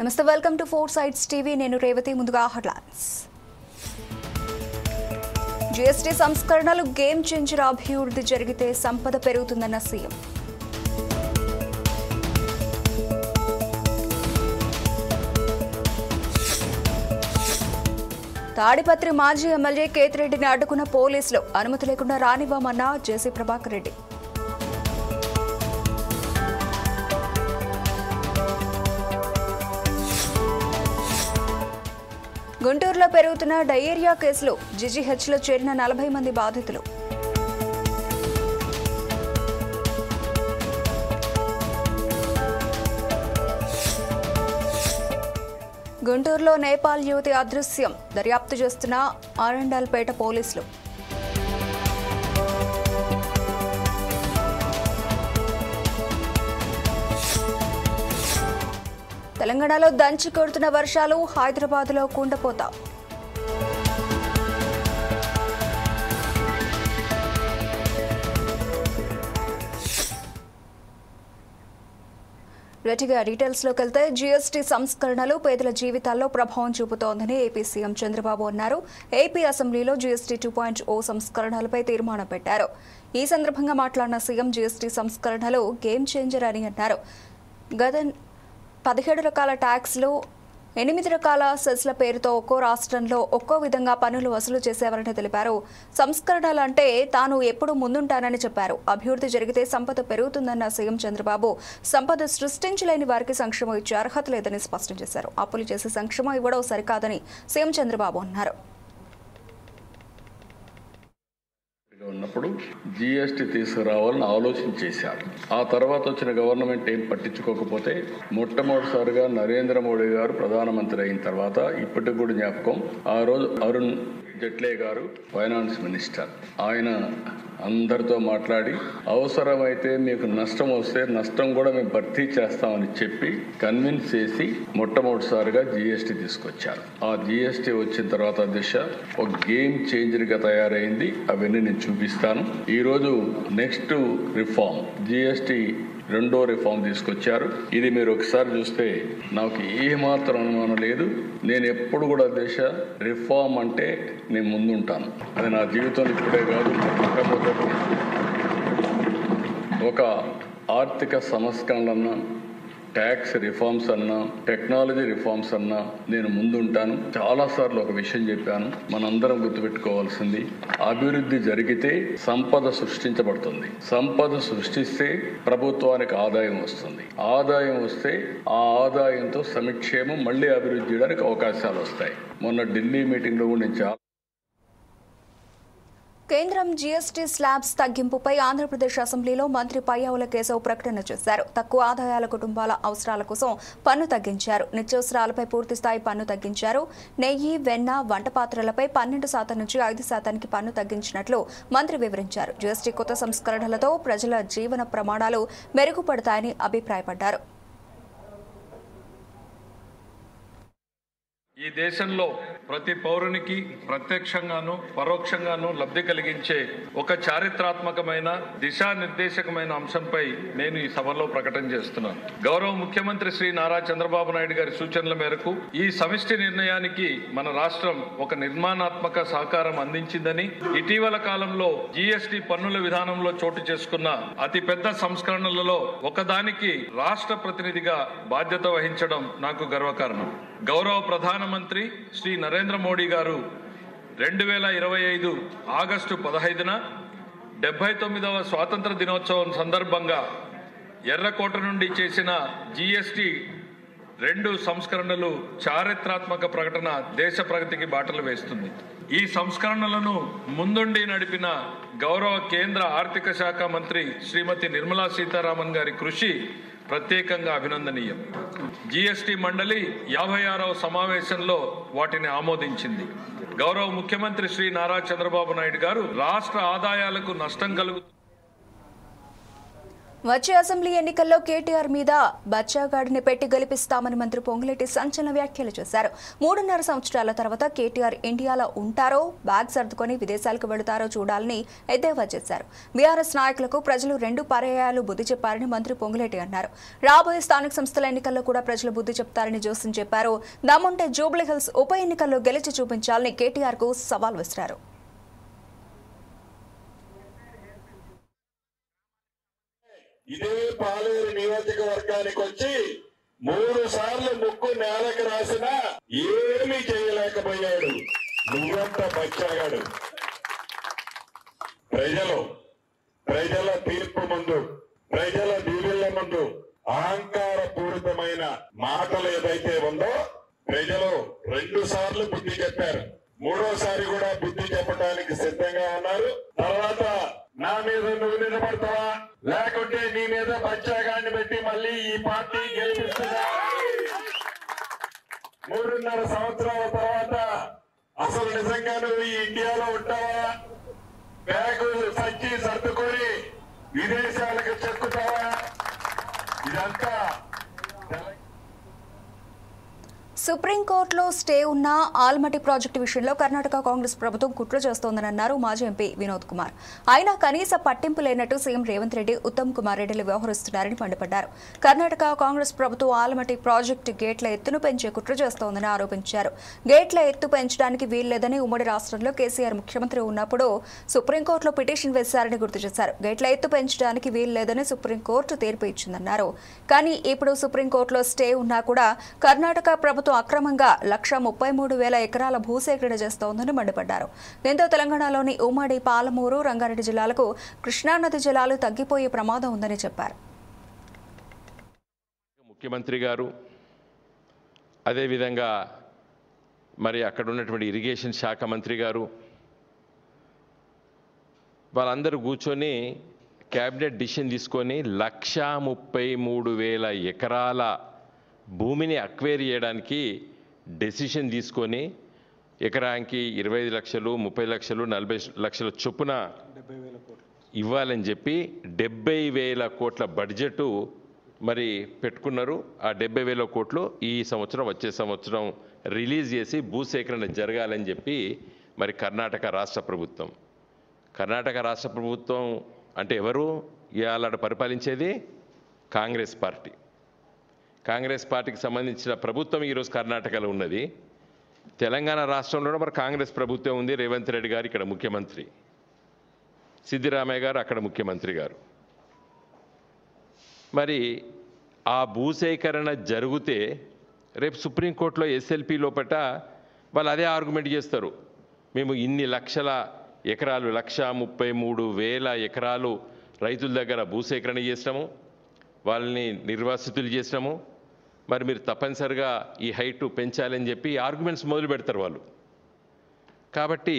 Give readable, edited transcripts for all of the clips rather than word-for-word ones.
నమస్తే, welcome to four sides TV. నేను రేవతి. ముందుగా హెడ్లైన్స్. జీఎస్టీ సంస్కరణలు గేమ్ చేంజర్. అభివృద్ధి జరిగితే సంపద పెరుగుతుందన్న సీఎం. తాడిపత్రి మాజీ ఎమ్మెల్యే కేతిరెడ్డిని అడ్డుకున్న పోలీసులు. అనుమతి లేకుండా రానివ్వమన్న జేసీ ప్రభాకర్ రెడ్డి. గుంటూరులో పెరుగుతున్న డయేరియా కేసులు. జీజీహెచ్లో చేరిన 40 మంది బాధితులు. గుంటూరులో నేపాల్ యువతి అదృశ్యం. దర్యాప్తు చేస్తున్న ఆరండాల్పేట పోలీసులు. తెలంగాణలో దంచి కొడుతున్న వర్షాలు. హైదరాబాద్లో కుండపోత. రెట్టిగా డీటెయిల్స్లోకి వెళ్తే జీఎస్టీ సంస్కరణలు పేదల జీవితాల్లో ప్రభావం చూపుతోందని ఏపీ సీఎం చంద్రబాబు అన్నారు. ఏపీ అసెంబ్లీలో జీఎస్టీ 2.0 సంస్కరణలపై తీర్మానం పెట్టారు. ఈ సందర్భంగా మాట్లాడిన సీఎం జీఎస్టీ సంస్కరణలు గేమ్ చేంజర్ అని అన్నారు. గత 17 రకాల ట్యాక్స్లు, 8 రకాల సెస్ల పేరుతో ఒక్కో రాష్ట్రంలో ఒక్కో విధంగా పన్నులు వసూలు చేసేవారని తెలిపారు. సంస్కరణలు అంటే తాను ఎప్పుడు ముందుంటానని చెప్పారు. అభివృద్ధి జరిగితే సంపద పెరుగుతుందన్న సీఎం చంద్రబాబు సంపద సృష్టించలేని వారికి సంక్షేమం ఇచ్చే అర్హత లేదని స్పష్టం చేశారు. అప్పులు చేసి సంక్షేమం ఇవ్వడం సరికాదని సీఎం చంద్రబాబు అన్నారు. ఉన్నప్పుడు జీఎస్టీ తీసుకురావాలని ఆలోచన చేశారు. ఆ తర్వాత వచ్చిన గవర్నమెంట్ ఏం పట్టించుకోకపోతే మొట్టమొదటిసారిగా నరేంద్ర మోడీ గారు ప్రధానమంత్రి అయిన తర్వాత ఇప్పటికి కూడా జ్ఞాపకం, ఆ రోజు అరుణ్ జైట్లీ గారు ఫైనాన్స్ మినిస్టర్, ఆయన అందరితో మాట్లాడి అవసరమైతే మీకు నష్టం వస్తే నష్టం కూడా మేము భర్తీ చేస్తామని చెప్పి కన్విన్స్ చేసి మొట్టమొదటిసారిగా జీఎస్టీ తీసుకొచ్చారు. ఆ జీఎస్టీ వచ్చిన తర్వాత దిశ ఒక గేమ్ చేంజర్ గా తయారైంది. అవన్నీ నేను చూపిస్తాను. ఈరోజు నెక్స్ట్ రిఫార్మ్ జీఎస్టీ 2వ రిఫార్మ్ తీసుకొచ్చారు. ఇది మీరు ఒకసారి చూస్తే నాకు ఏమాత్రం అనుమానం లేదు. నేను ఎప్పుడు కూడా దేశ రిఫార్మ్ అంటే నేను ముందుంటాను. అది నా జీవితంలో ఇప్పుడే కాదు, మొట్టమొదటి ఒక ఆర్థిక సంస్కరణలన్నా, ట్యాక్స్ రిఫార్మ్స్ అన్నా, టెక్నాలజీ రిఫార్మ్స్ అన్నా నేను ముందుంటాను. చాలాసార్లు ఒక విషయం చెప్పాను, మనందరం గుర్తుపెట్టుకోవాల్సింది అభివృద్ధి జరిగితే సంపద సృష్టించబడుతుంది. సంపద సృష్టిస్తే ప్రభుత్వానికి ఆదాయం వస్తుంది. ఆదాయం వస్తే ఆ ఆదాయంతో సంక్షేమం మళ్ళీ అభివృద్ధి చేయడానికి అవకాశాలు వస్తాయి. మొన్న ఢిల్లీ మీటింగ్లో కూడా నేను కేంద్రం జీఎస్టీ స్లాబ్స్ తగ్గింపుపై ఆంధ్రప్రదేశ్ అసెంబ్లీలో మంత్రి పయ్యావుల కేశవ్ ప్రకటన చేశారు. తక్కువ ఆదాయాల కుటుంబాల అవసరాల కోసం పన్ను తగ్గించారు. నిత్యావసరాలపై పూర్తిస్థాయి పన్ను తగ్గించారు. నెయ్యి, వెన్న, వంట పాత్రలపై 12% నుంచి 5% పన్ను తగ్గించినట్లు మంత్రి వివరించారు. జీఎస్టీ కొత్త సంస్కరణలతో ప్రజల జీవన ప్రమాణాలు మెరుగుపడతాయని అభిప్రాయపడ్డారు. ఈ దేశంలో ప్రతి పౌరునికి ప్రత్యక్షంగాను పరోక్షంగాను లబ్ధి కలిగించే ఒక చారిత్రాత్మకమైన దిశానిర్దేశకమైన అంశంపై నేను ఈ సభలో ప్రకటన చేస్తున్నాను. గౌరవ ముఖ్యమంత్రి శ్రీ నారా చంద్రబాబు నాయుడు గారి సూచనల మేరకు ఈ సమిష్టి నిర్ణయానికి మన రాష్ట్రం ఒక నిర్మాణాత్మక సహకారం అందించిందని, ఇటీవల కాలంలో జీఎస్టీ పన్నుల విధానంలో చోటు చేసుకున్న అతి పెద్ద సంస్కరణలలో ఒకదానికి రాష్ట్ర ప్రతినిధిగా బాధ్యత వహించడం నాకు గర్వకారణం. గౌరవ ప్రధానమంత్రి శ్రీ నరేంద్ర మోడీ గారు 2025 ఆగస్టు 15న 79వ స్వాతంత్ర దినోత్సవం సందర్భంగా ఎర్రకోట నుండి చేసిన జీఎస్టీ 2 సంస్కరణలు చారిత్రాత్మక ప్రకటన దేశ ప్రగతికి బాటలు వేస్తుంది. ఈ సంస్కరణలను ముందుండి నడిపిన గౌరవ కేంద్ర ఆర్థిక శాఖ మంత్రి శ్రీమతి నిర్మలా సీతారామన్ గారి కృషి ప్రత్యేకంగా అభినందనీయం. జీఎస్టీ మండలి 56వ సమావేశంలో వాటిని ఆమోదించింది. గౌరవ ముఖ్యమంత్రి శ్రీ నారా చంద్రబాబు నాయుడు గారు రాష్ట్ర ఆదాయాలకు నష్టం కలుగుతుంది. వచ్చే అసెంబ్లీ ఎన్నికల్లో కేటీఆర్ మీద బచ్చాగాడిని పెట్టి గెలిపిస్తామని మంత్రి పొంగులేటి సంచలన వ్యాఖ్యలు చేశారు. 3.5 సంవత్సరాల తర్వాత కేటీఆర్ ఇండియాలో ఉంటారో బ్యాగ్ సర్దుకొని విదేశాలకు వెళుతారో చూడాలని ఎద్దేవా చేశారు. బీఆర్ఎస్ నాయకులకు ప్రజలు 2 పర్యాయాలు బుద్ధి చెప్పారని మంత్రి పొంగులేటి అన్నారు. రాబోయే స్థానిక సంస్థల ఎన్నికల్లో కూడా ప్రజలు బుద్ధి చెప్తారని జోస్యం చెప్పారు. దమ్ముంటే జూబ్లీహిల్స్ ఉప ఎన్నికల్లో గెలిచి చూపించాలని కేటీఆర్ కు సవాల్ విసిరారు. ఇదే పాలేరు నియోజకవర్గానికి వచ్చి 3 సార్లు ముక్కు నేలకు రాసినా ఏమీ చేయలేకపోయాడు. నువ్వంతా బచ్చాగాడు. ప్రజల తీర్పు ముందు, ప్రజల దీవెళ్ల ముందు అహంకార పూరితమైన మాటలు ఏదైతే ఉందో ప్రజలు 2 సార్లు బుద్ధి చెప్పారు. 3వసారి కూడా బుద్ధి చెప్పడానికి సిద్ధంగా ఉన్నారు. తర్వాత నా మీద నువ్వు నిలబడతావా, లేకుంటే నీ మీద బచ్చాగాన్ని పెట్టి మళ్ళీ ఈ పార్టీ గెలిపిస్తున్నా. 3.5 సంవత్సరాల తర్వాత అసలు నిజంగా నువ్వు ఈ ఇండియాలో ఉంటావా, బ్యాగు సంచి సర్దుకొని విదేశాలకు చెక్కుతావా? ఇదంతా సుప్రీంకోర్టులో స్టే ఉన్న ఆల్మట్టి ప్రాజెక్టు విషయంలో కర్ణాటక కాంగ్రెస్ ప్రభుత్వం కుట్ర చేస్తోందని అన్నారు మాజీ ఎంపీ వినోద్ కుమార్. అయినా కనీస పట్టింపు లేనట్టు సీఎం రేవంత్ రెడ్డి, ఉత్తమ్ కుమార్ రెడ్డిలు వ్యవహరిస్తున్నారని మండిపడ్డారు. కర్ణాటక కాంగ్రెస్ ప్రభుత్వం ఆల్మట్టి ప్రాజెక్టు గేట్ల ఎత్తును పెంచే కుట్ర చేస్తోందని ఆరోపించారు. గేట్ల ఎత్తు పెంచడానికి వీల్లేదని ఉమ్మడి రాష్ట్రంలో కేసీఆర్ ముఖ్యమంత్రి ఉన్నప్పుడు సుప్రీంకోర్టులో పిటిషన్ వేశారని గుర్తు చేశారు. గేట్ల ఎత్తు పెంచడానికి వీల్లేదని సుప్రీంకోర్టు తీర్పు ఇచ్చిందన్నారు. కానీ ఇప్పుడు సుప్రీంకోర్టులో స్టే ఉన్నా కూడా కర్ణాటక ప్రభుత్వం అక్రమంగా 1,33,000 ఎకరాల భూసేకరణ చేస్తోందని మండిపడ్డారు. దీంతో తెలంగాణలోని ఉమ్మడి, పాలమూరు, రంగారెడ్డి జిల్లాలకు కృష్ణానది జలాలు తగ్గిపోయే ప్రమాదం ఉందని చెప్పారు. ముఖ్యమంత్రి గారు అదేవిధంగా మరి అక్కడ ఉన్నటువంటి ఇరిగేషన్ శాఖ మంత్రి గారు వాళ్ళందరూ కూర్చొని క్యాబినెట్ డిసిషన్ తీసుకొని 1,33,000 ఎకరాల భూమిని అక్వైర్ చేయడానికి డెసిషన్ తీసుకొని ఎకరానికి 25 లక్షలు, 30 లక్షలు, 40 లక్షల చొప్పున ఇవ్వాలని చెప్పి 70,000 కోట్ల బడ్జెట్ మరి పెట్టుకున్నారు. ఆ 70,000 కోట్లు ఈ సంవత్సరం, వచ్చే సంవత్సరం రిలీజ్ చేసి భూసేకరణ జరగాలని చెప్పి మరి కర్ణాటక రాష్ట్ర ప్రభుత్వం అంటే ఎవరు ఇవాళ పరిపాలించేది? కాంగ్రెస్ పార్టీకి సంబంధించిన ప్రభుత్వం ఈరోజు కర్ణాటకలో ఉన్నది. తెలంగాణ రాష్ట్రంలో మరి కాంగ్రెస్ ప్రభుత్వం ఉంది. రేవంత్ రెడ్డి గారు ఇక్కడ ముఖ్యమంత్రి, సిద్దిరామయ్య గారు అక్కడ ముఖ్యమంత్రి గారు. మరి ఆ భూసేకరణ జరిగితే రేపు సుప్రీంకోర్టులో ఎస్ఎల్పి లోపట వాళ్ళు అదే ఆర్గ్యుమెంట్ చేస్తారు. మేము ఇన్ని లక్షల ఎకరాలు, 1,33,000 ఎకరాలు రైతుల దగ్గర భూసేకరణ చేసినాము, వాళ్ళని నిర్వాసితులు చేసినాము, మరి మీరు తప్పనిసరిగా ఈ హైట్ పెంచాలని చెప్పి ఆర్గ్యుమెంట్స్ మొదలు పెడతారు వాళ్ళు. కాబట్టి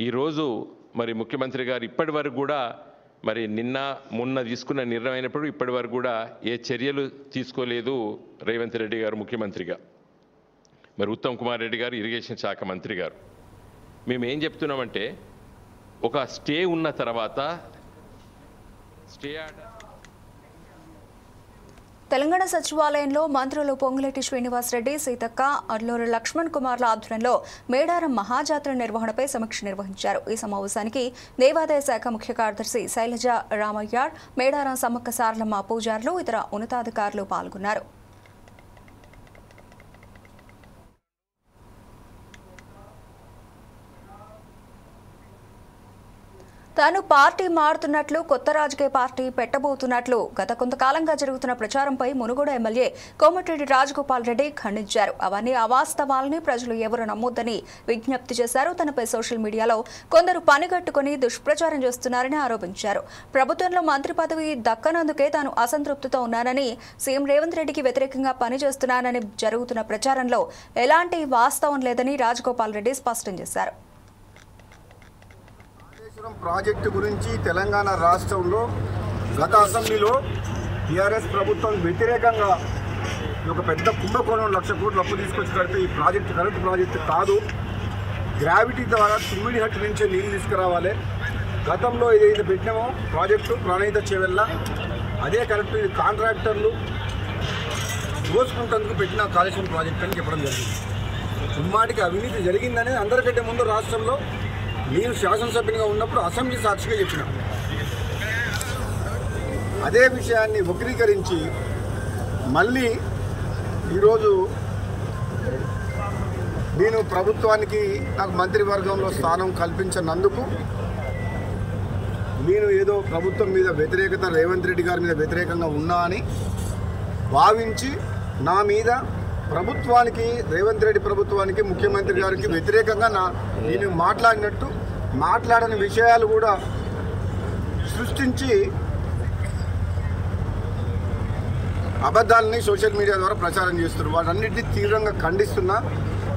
ఈరోజు మరి ముఖ్యమంత్రి గారు ఇప్పటి వరకు కూడా మరి మొన్న తీసుకున్న నిర్ణయం అయినప్పుడు ఇప్పటి వరకు కూడా ఏ చర్యలు తీసుకోలేదు రేవంత్ రెడ్డి గారు ముఖ్యమంత్రిగా. మరి ఉత్తమ్ కుమార్ రెడ్డి గారు ఇరిగేషన్ శాఖ మంత్రి గారు. మేము ఏం చెప్తున్నామంటే ఒక స్టే ఉన్న తర్వాత తెలంగాణ సచివాలయంలో మంత్రులు పొంగులేటి శ్రీనివాసరెడ్డి, సీతక్క, అడ్లూరి లక్ష్మణ్ కుమార్ల ఆధ్వర్యంలో మేడారం మహాజాతర నిర్వహణపై సమీక్ష నిర్వహించారు. ఈ సమావేశానికి దేవాదాయ శాఖ ముఖ్య కార్యదర్శి శైలజ రామయ్యార్, మేడారం సమ్మక్క సారలమ్మ పూజారులు, ఇతర ఉన్నతాధికారులు పాల్గొన్నారు. తాను పార్టీ మారుతున్నట్లు, కొత్త రాజకీయ పార్టీ పెట్టబోతున్నట్లు గత కొంతకాలంగా జరుగుతున్న ప్రచారంపై మునుగోడు ఎమ్మెల్యే కోమటిరెడ్డి రాజగోపాల్ రెడ్డి ఖండించారు. అవన్నీ అవాస్తవాలని ప్రజలు ఎవరు నమ్మొద్దని విజ్ఞప్తి చేశారు. తనపై సోషల్ మీడియాలో కొందరు పనిగట్టుకుని దుష్ప్రచారం చేస్తున్నారని ఆరోపించారు. ప్రభుత్వంలో మంత్రి పదవి దక్కనందుకే తాను అసంతృప్తితో ఉన్నానని, సీఎం రేవంత్ రెడ్డికి వ్యతిరేకంగా పనిచేస్తున్నానని జరుగుతున్న ప్రచారంలో ఎలాంటి వాస్తవం లేదని రాజగోపాల్ రెడ్డి స్పష్టం చేశారు. ప్రాజెక్టు గురించి తెలంగాణ రాష్ట్రంలో గత అసెంబ్లీలో టీఆర్ఎస్ ప్రభుత్వం వ్యతిరేకంగా ఒక పెద్ద కుంభకోణం 1,00,000 కోట్లు అప్పు తీసుకొచ్చి కడితే ఈ ప్రాజెక్టు కరెంటు ప్రాజెక్టు కాదు, గ్రావిటీ ద్వారా తుమ్మిడిహట్టు నుంచే నీళ్ళు తీసుకురావాలి. గతంలో ఏదైతే పెట్టినామో ప్రాజెక్టు ప్రాణహిత చేవెళ్ళ అదే కరెక్ట్, ఇది కాంట్రాక్టర్లు దోచుకుంటేందుకు పెట్టిన కాళేశ్వరం ప్రాజెక్ట్ అని చెప్పడం జరిగింది. ఉమ్మాటికి అవినీతి జరిగిందనేది అందరికంటే ముందు రాష్ట్రంలో నేను శాసనసభ్యునిగా ఉన్నప్పుడు అసెంబ్లీ సాక్షిగా చెప్పిన. అదే విషయాన్ని వక్రీకరించి మళ్ళీ ఈరోజు నేను ప్రభుత్వానికి నాకు మంత్రివర్గంలో స్థానం కల్పించినందుకు నేను ఏదో ప్రభుత్వం మీద వ్యతిరేకత, రేవంత్ రెడ్డి గారి మీద వ్యతిరేకంగా ఉన్నా అని భావించి నా మీద ప్రభుత్వానికి, రేవంత్ రెడ్డి ప్రభుత్వానికి, ముఖ్యమంత్రి గారికి వ్యతిరేకంగా నేను మాట్లాడని విషయాలు కూడా సృష్టించి అబద్ధాలని సోషల్ మీడియా ద్వారా ప్రచారం చేస్తున్నారు. వాటన్నిటిని తీవ్రంగా ఖండిస్తున్నా.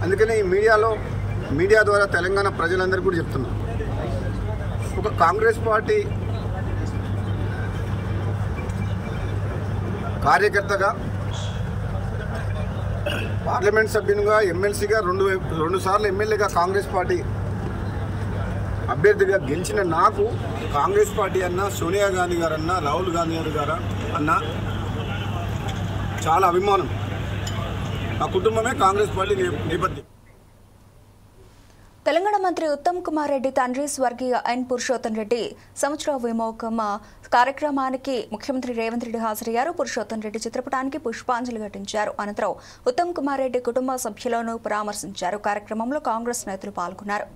అందుకని ఈ మీడియా ద్వారా తెలంగాణ ప్రజలందరికీ కూడా చెప్తున్నా, ఒక కాంగ్రెస్ పార్టీ కార్యకర్తగా, పార్లమెంట్ సభ్యునిగా, ఎమ్మెల్సీగా, రెండు సార్లు ఎమ్మెల్యేగా కాంగ్రెస్ పార్టీ అభ్యర్థిగా గెలిచిన నాకు కాంగ్రెస్ పార్టీ అన్నా, సోనియా గాంధీ గారన్నా, రాహుల్ గాంధీ గారు అన్నా చాలా అభిమానం. ఆ కుటుంబమే కాంగ్రెస్ పార్టీ నేపథ్యం. తెలంగాణ మంత్రి ఉత్తమ్ కుమార్ రెడ్డి తండ్రి స్వర్గీయ ఎన్ పురుషోత్తం రెడ్డి సంవత్సర విమోకం కార్యక్రమానికి ముఖ్యమంత్రి రేవంత్ రెడ్డి హాజరయ్యారు. పురుషోత్తం రెడ్డి చిత్రపటానికి పుష్పాంజలి ఘటించారు. అనంతరం ఉత్తమ్ కుమార్ రెడ్డి కుటుంబ సభ్యులను పరామర్శించారు. కార్యక్రమంలో కాంగ్రెస్ నేతలు పాల్గొన్నారు.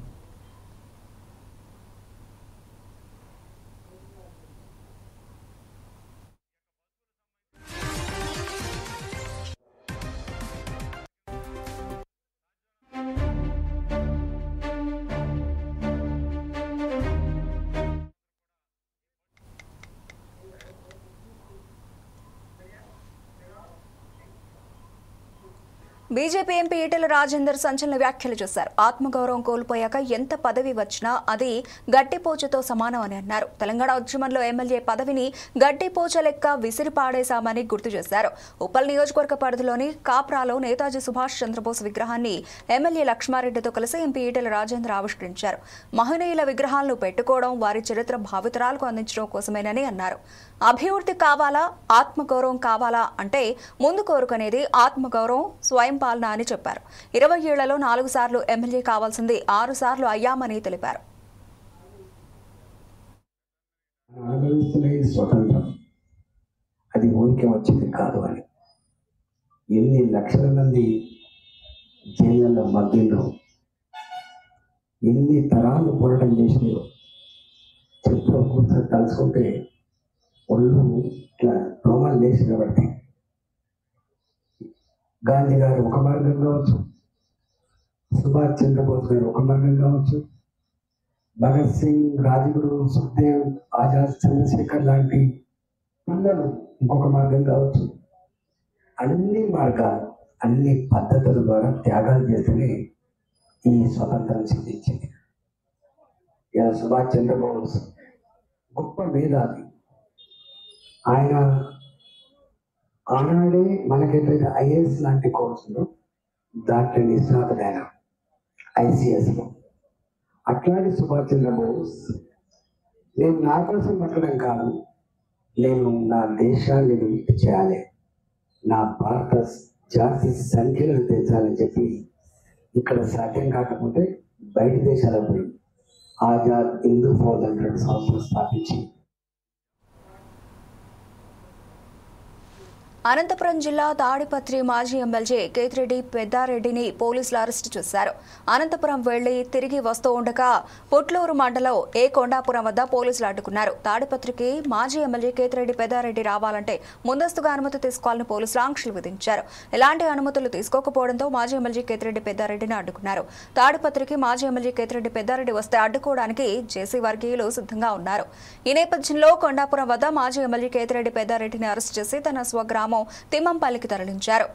బీజేపీ ఎంపీ ఈటెల రాజేందర్ సంచలన వ్యాఖ్యలు చేశారు. ఆత్మగౌరవం కోల్పోయాక ఎంత పదవి వచ్చినా అది గట్టిపోచతో సమానం అని అన్నారు. తెలంగాణ ఉద్యమంలో ఎమ్మెల్యే పదవిని గట్టిపోచ లెక్క విసిరిపాడేశామని గుర్తు చేశారు. ఉప్పల్ నియోజకవర్గ పరిధిలోని కాప్రాలో నేతాజీ సుభాష్ చంద్రబోస్ విగ్రహాన్ని ఎమ్మెల్యే లక్ష్మారెడ్డితో కలిసి ఎంపీ ఈటెల రాజేందర్ ఆవిష్కరించారు. మహనీయుల విగ్రహాలను పెట్టుకోవడం వారి చరిత్ర భావితరాలకు అందించడం కోసమేనని అన్నారు. అభివృద్ధి కావాలా, ఆత్మగౌరవం కావాలా అంటే ముందు కోరుకునేది ఆత్మగౌరవం, స్వయం పాలన అని చెప్పారు. 20 ఏళ్లలో 4 సార్లు ఎమ్మెల్యే కావాల్సింది 6 సార్లు అయ్యామని తెలిపారు. స్వతంత్రం అది ఊరికే వచ్చింది కాదు అని ఎన్ని లక్షల మంది జైళ్ళలో మగ్గిళ్ళు, ఎన్ని తరాలు పోరాటం చేసినాయో చెప్పులో కూర్చొని తలుచుకుంటే ఒళ్ళు ఇట్లా రోమాలు లేచి నిలబడతాయి. గాంధీ గారు ఒక మార్గం కావచ్చు, సుభాష్ చంద్రబోస్ గారు ఒక మార్గం కావచ్చు, భగత్ సింగ్, రాజ్గురు, సుఖ్దేవ్, ఆజాద్, చంద్రశేఖర్ లాంటి పిల్లలు ఇంకొక మార్గం కావచ్చు. అన్ని మార్గాలు, అన్ని పద్ధతుల ద్వారా త్యాగాలు చేస్తేనే ఈ స్వతంత్రం సిద్ధించింది. ఇలా సుభాష్ చంద్రబోస్ గొప్ప మేధావి. ఆయన ఆనాడే మనకెట్లయితే ఐఏఎస్ లాంటి కోర్సులు దాంట్లో నిష్ణాతుడైన ఐసిఎస్లో, అట్లాంటి సుభాష్ చంద్రబోస్ నేను నా కోసం బతకడం కాదు, నేను నా దేశాన్ని విముక్తి చేయాలి, నా భారత జాతి సంఖ్యలను తెచ్చాలని చెప్పి ఇక్కడ సాధ్యం కాకపోతే బయట దేశాలకు పోయి ఆజాద్ హిందూ ఫౌజ్ అని 2 సంవత్సరాలు స్థాపించి అనంతపురం జిల్లా తాడిపత్రి మాజీ ఎమ్మెల్యే కేతిరెడ్డి పెద్దారెడ్డిని పోలీసులు అరెస్టు చేశారు. అనంతపురం వెళ్లి తిరిగి వస్తూ ఉండగా పుట్లూరు మండలం ఏ కొండాపురం వద్ద పోలీసులు అడ్డుకున్నారు. తాడిపత్రికి మాజీ ఎమ్మెల్యే కేతిరెడ్డి పెద్దారెడ్డి రావాలంటే ముందస్తుగా అనుమతి తీసుకోవాలని పోలీసులు ఆంక్షలు విధించారు. ఎలాంటి అనుమతులు తీసుకోకపోవడంతో మాజీ ఎమ్మెల్యే కేతిరెడ్డి పెద్దారెడ్డిని అడ్డుకున్నారు. తాడిపత్రికి మాజీ ఎమ్మెల్యే కేతిరెడ్డి పెద్దారెడ్డి వస్తే అడ్డుకోవడానికి జేసీ వర్గీయులు సిద్ధంగా ఉన్నారు. ఈ నేపథ్యంలో కొండాపురం వద్ద మాజీ ఎమ్మెల్యే కేతిరెడ్డి పెద్దారెడ్డిని అరెస్టు చేసి తన స్వగ్రామం తిమ్మంపల్లికి తరలించారు.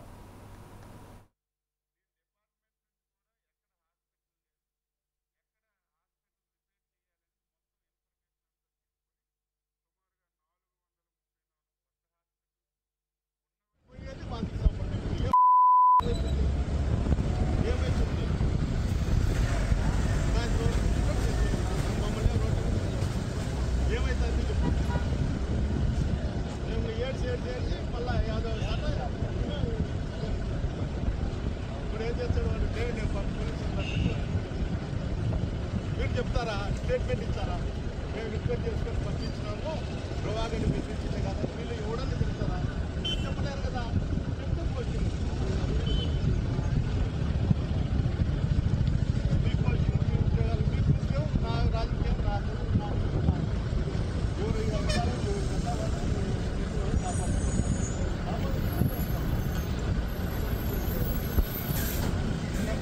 మీరు చెప్తారా, స్టేట్మెంట్ ఇస్తారా? మేము రిక్వెస్ట్ చేసుకొని పంపించినాము, ప్రభాకర్ని బెదిరించింది కదా, వీళ్ళు ఎవడని తెలుస్తారా? చెప్పలేరు కదా. చెప్తాను వచ్చింది మీకు వచ్చింది, మీ ఉద్యోగాలు, మీకు ఉద్యోగం, నా రాజకీయం నాకు ఎవరు వెళ్తారు, ఎవరు వెళ్తారు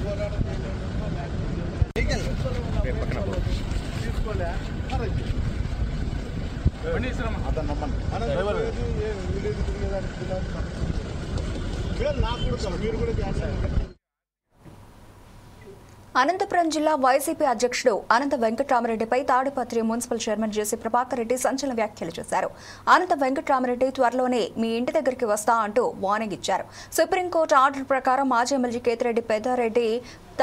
పోరాటం తీసుకోలే అతను నమ్మను విలేజ్ తిరిగేదానికి నాకు కూడా మీరు కూడా అనంతపురం జిల్లా వైసీపీ అధ్యక్షుడు అనంత వెంకటరామరెడ్డిపై తాడిపత్రి మున్సిపల్ చైర్మన్ జేసీ ప్రభాకర్ రెడ్డి సంచలన వ్యాఖ్యలు చేశారు. అనంత వెంకటరామరెడ్డి త్వరలోనే మీ ఇంటి దగ్గరికి వస్తా అంటూ వార్నింగ్ ఇచ్చారు. సుప్రీంకోర్టు ఆర్డర్ ప్రకారం మాజీ ఎమ్మెల్యే కేతిరెడ్డి పెద్దారెడ్డి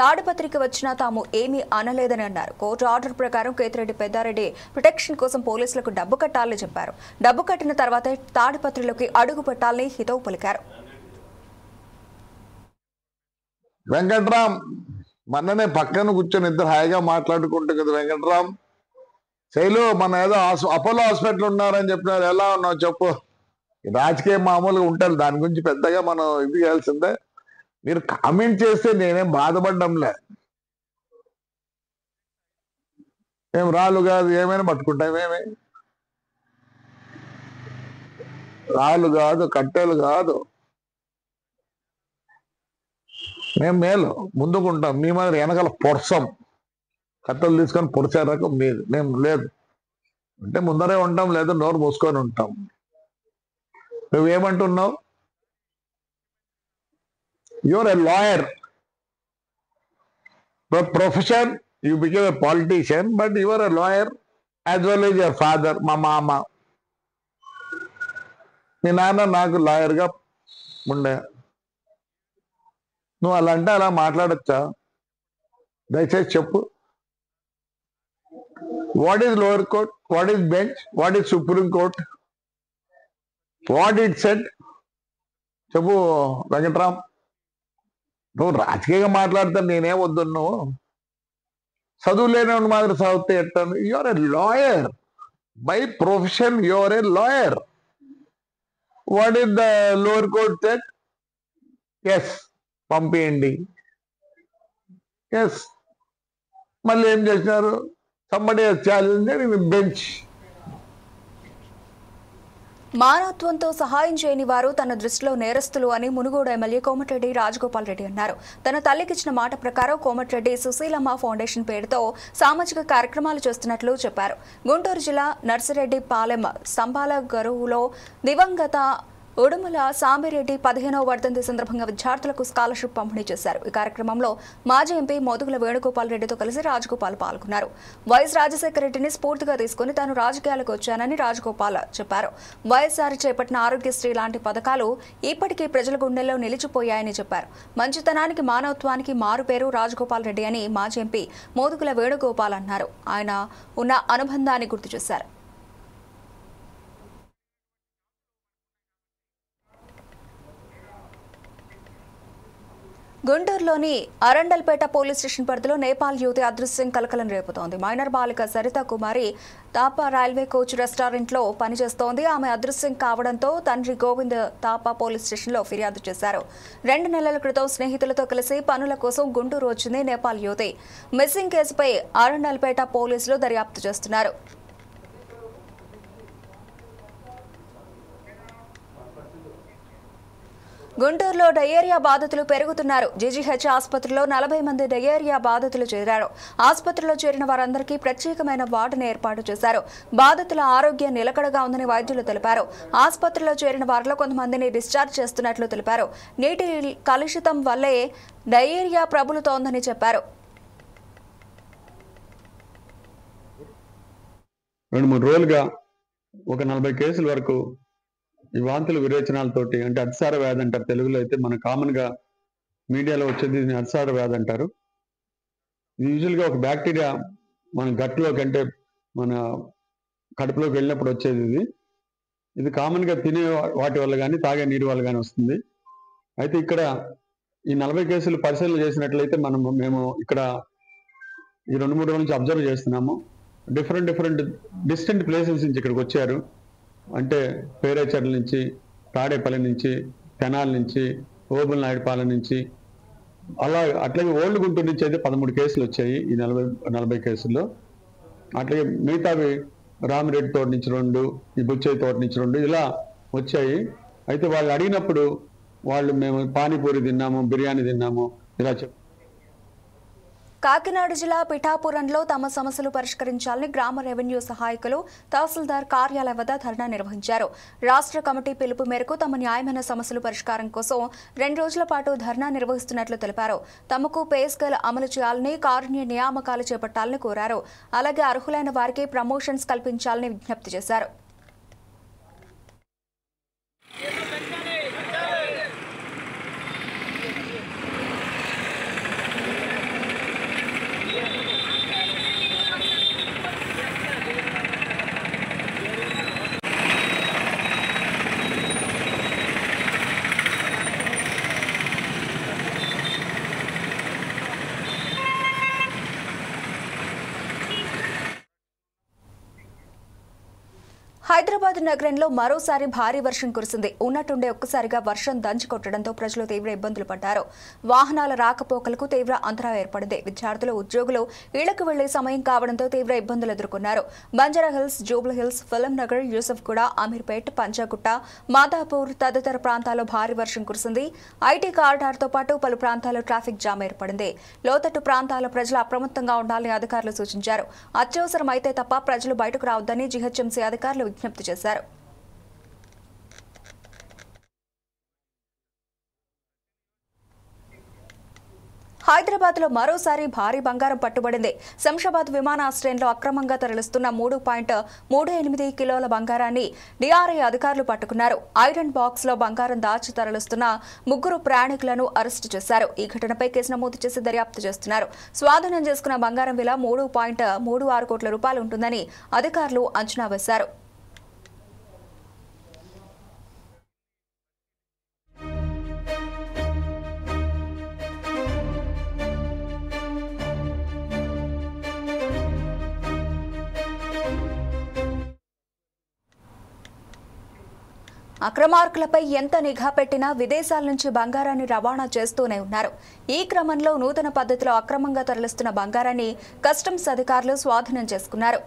తాడిపత్రికి వచ్చినా తాము ఏమీ అనలేదని అన్నారు. కోర్టు ఆర్డర్ ప్రకారం కేతిరెడ్డి పెద్దారెడ్డి ప్రొటెక్షన్ కోసం పోలీసులకు డబ్బు కట్టాలని చెప్పారు. డబ్బు కట్టిన తర్వాతే తాడిపత్రిలోకి అడుగు పెట్టాలని హితవు పలికారు. వెంకట్రామ్ మొన్ననే పక్కన కూర్చొని ఇద్దరు హాయిగా మాట్లాడుకుంటూ కదా, వెంకట్రామ్ శైలు మన ఏదో అపోలో హాస్పిటల్ ఉన్నారని చెప్పినారు, ఎలా ఉన్నావు చెప్పు. రాజకీయం మామూలుగా ఉంటారు, దాని గురించి పెద్దగా మనం ఇది చేయాల్సిందే. మీరు కామెంట్ చేస్తే నేనేం బాధపడ్డంలే, ఏం రాళ్ళు కాదు ఏమైనా పట్టుకుంటాం, ఏమే రాళ్ళు కాదు కట్టెలు కాదు, మేము మేలు ముందుకుంటాం, మీ మాదిరి వెనకాల పొడసాం, కట్టెలు తీసుకొని పొడిచారాక మీరు మేము లేదు అంటే ముందరే ఉంటాం, లేదా నోరు మూసుకొని ఉంటాం. నువ్వేమంటున్నావు? You're a lawyer by profession, you became a politician, but you're a lawyer as well as your father. మా మామ మీ నాన్న నాకు లాయర్గా ఉండే, నువ్వు అలా అంటే అలా మాట్లాడచ్చా? దయచేసి చెప్పు. What is lower court, what is bench, what is supreme court, what it said చెప్పు వెంకట్రామ్. నువ్వు రాజకీయంగా మాట్లాడతా నేనేం వద్దు, నువ్వు చదువు లేని మాదిరి చదివితే ఎట్టాను? You're a lawyer by profession, you're a lawyer. What is the lower court said? Yes పంపేయండి. ఎస్ మళ్ళీ ఏం చేసినారు? Somebody challenge bench. మానవత్వంతో సహాయం చేయని వారు తన దృష్టిలో నేరస్తులు అని మునుగోడు ఎమ్మెల్యే కోమటిరెడ్డి రాజగోపాల్ రెడ్డి అన్నారు. తన తల్లికిచ్చిన మాట ప్రకారం కోమటిరెడ్డి సుశీలమ్మ ఫౌండేషన్ పేరుతో సామాజిక కార్యక్రమాలు చేస్తున్నట్లు చెప్పారు. గుంటూరు జిల్లా నర్సిరెడ్డి పాలెం స్తంభాల గరువులో దివంగత ఉడుమల సామిరెడ్డి 15వ వర్ధంతి సందర్భంగా విద్యార్థులకు స్కాలర్షిప్ పంపిణీ చేశారు. ఈ కార్యక్రమంలో మాజీ ఎంపీ మోదుగుల వేణుగోపాల్ రెడ్డితో కలిసి రాజగోపాల్ పాల్గొన్నారు. వైఎస్ రాజశేఖర రెడ్డిని స్ఫూర్తిగా తీసుకుని తాను రాజకీయాలకు వచ్చానని రాజగోపాల్ చెప్పారు. వైఎస్ఆర్ చేపట్టిన ఆరోగ్యశ్రీ లాంటి పథకాలు ఇప్పటికీ ప్రజల గుండెల్లో నిలిచిపోయాయని చెప్పారు. మంచితనానికి మానవత్వానికి మారుపేరు రాజగోపాల్ రెడ్డి అని మాజీ ఎంపీ మోదుగుల వేణుగోపాల్ అన్నారు. ఆయన ఉన్న అనుబంధాన్ని గుర్తు చేశారు. గుంటూరులోని అరండల్పేట పోలీస్ స్టేషన్ పరిధిలో నేపాల్ యువతి అదృశ్యం కలకలం రేపుతోంది. మైనర్ బాలిక సరిత కుమారి తాపా రైల్వే కోచ్ రెస్టారెంట్లో పనిచేస్తోంది. ఆమె అదృశ్యం కావడంతో తండ్రి గోవింద్ తాపా పోలీస్ స్టేషన్లో ఫిర్యాదు చేశారు. 2 నెలల క్రితం స్నేహితులతో కలిసి పనుల కోసం గుంటూరు వచ్చింది నేపాల్ యువతి. మిస్సింగ్ కేసుపై అరండల్పేట పోలీసులు దర్యాప్తు చేస్తున్నారు. గుంటూరులో డయేరియా బాధితులు పెరుగుతున్నారు. జీజీహెచ్ ఆసుపత్రిలో 40 మంది డయేరియా బాధితులు చేరారు. ఆసుపత్రిలో చేరిన వారందరికీ ప్రత్యేకమైన వార్డును ఏర్పాటు చేశారు. బాధితుల ఆరోగ్యం నిలకడగా ఉందని వైద్యులు తెలిపారు. ఆసుపత్రిలో చేరిన వారిలో కొంతమందిని డిశ్చార్జ్ చేస్తున్నట్లు తెలిపారు. నీటి కలుషితం వల్లే డయేరియా ప్రబలుతోందని చెప్పారు. 2-3 రోజులుగా ఒక 40 కేసుల వరకు ఈ వాంతులు విరేచనాలతోటి, అంటే అతిసార వ్యాధి అంటారు తెలుగులో, అయితే మన కామన్ గా మీడియాలో వచ్చేది దీన్ని అతిసార వ్యాధి అంటారు. యూజువల్గా ఒక బ్యాక్టీరియా మన గట్లోకి, అంటే మన కడుపులోకి వెళ్ళినప్పుడు వచ్చేది. ఇది కామన్ గా తినే వాటి వల్ల కానీ తాగే నీరు వల్ల కానీ వస్తుంది. అయితే ఇక్కడ ఈ 40 కేసులు పరిశీలన చేసినట్లయితే మేము ఇక్కడ ఈ 2-3 రోజుల నుంచి అబ్జర్వ్ చేస్తున్నాము. డిఫరెంట్ డిస్టెంట్ ప్లేసెస్ నుంచి ఇక్కడికి వచ్చారు. అంటే పేరేచర్ల నుంచి, తాడేపల్లి నుంచి, తెనాల నుంచి, ఓబుల్ నాయుడుపాలెం నుంచి, అట్లాగే ఓల్డ్ గుంటూరు నుంచి అయితే 13 కేసులు వచ్చాయి ఈ 40 కేసుల్లో. అట్లాగే మిగతావి రామిరెడ్డి తోట నుంచి 2, ఈ బుచ్చయ్య తోట నుంచి 2 ఇలా వచ్చాయి. అయితే వాళ్ళు అడిగినప్పుడు వాళ్ళు మేము పానీపూరి తిన్నాము, బిర్యానీ తిన్నాము ఇలా కాకినాడ జిల్లా పిఠాపురంలో తమ సమస్యలు పరిష్కరించాలని గ్రామ రెవెన్యూ సహాయకులు తహసీల్దార్ కార్యాలయ వద్ద ధర్నా నిర్వహించారు. రాష్ట్ర కమిటీ పిలుపు మేరకు తమ న్యాయమైన సమస్యల పరిష్కారం కోసం 2 రోజుల పాటు ధర్నా నిర్వహిస్తున్నట్లు తెలిపారు. తమకు పే స్కేల్ అమలు చేయాలని, కారుణ్య నియామకాలు చేపట్టాలని కోరారు. అలాగే అర్హులైన వారికి ప్రమోషన్స్ కల్పించాలని విజ్ఞప్తి చేశారు. హైదరాబాద్ నగరంలో మరోసారి భారీ వర్షం కురిసింది. ఉన్నట్టుండే ఒక్కసారిగా వర్షం దంచుకొట్టడంతో ప్రజలు తీవ్ర ఇబ్బందులు పడ్డారు. వాహనాల రాకపోకలకు తీవ్ర అంతరాయం ఏర్పడింది. విద్యార్థులు, ఉద్యోగులు ఇళ్లకు వెళ్లే సమయం కావడంతో తీవ్ర ఇబ్బందులు ఎదుర్కొన్నారు. Banjara hills, Jubilee hills, film Nagar, Yousufguda, Ameerpet, Panjagutta, Madhapur తదితర ప్రాంతాల్లో భారీ వర్షం కురిసింది. ఐటీ కారిడార్తో పాటు పలు ప్రాంతాల్లో ట్రాఫిక్ జామ్ ఏర్పడింది. లోతట్టు ప్రాంతాల ప్రజలు అప్రమత్తంగా ఉండాలని అధికారులు సూచించారు. అత్యవసరమైతే తప్ప ప్రజలు బయటకు రావద్దని జీహెచ్ఎంసీ అధికారులు విజ్ఞప్తి చేశారు. హైదరాబాద్ లో మరోసారి భారీ బంగారం పట్టుబడింది. శంషాబాద్ విమానాశ్రయంలో అక్రమంగా తరలిస్తున్న 3.38 కిలోల బంగారాన్ని డిఆర్ఐ అధికారులు పట్టుకున్నారు. ఐరన్ బాక్స్ లో బంగారం దాచి తరలిస్తున్న 3 ప్రయాణికులను అరెస్టు చేశారు. ఈ ఘటనపై కేసు నమోదు చేసి దర్యాప్తు చేస్తున్నారు. స్వాధీనం చేసుకున్న బంగారం విలువ 3.36 కోట్ల రూపాయలు ఉంటుందని అధికారులు అంచనా వేశారు. అక్రమార్కులపై ఎంత నిఘా పెట్టినా విదేశాల నుంచి బంగారాన్ని రవాణా చేస్తూనే ఉన్నారు. ఈ క్రమంలో నూతన పద్ధతిలో అక్రమంగా తరలిస్తున్న బంగారాన్ని కస్టమ్స్ అధికారులు స్వాధీనం చేసుకున్నారు.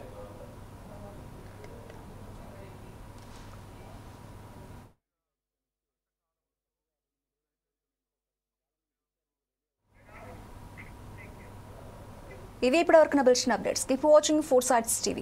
ఇవి ఇప్పటివరకు bulletin updates. Keep watching 4 Sides TV.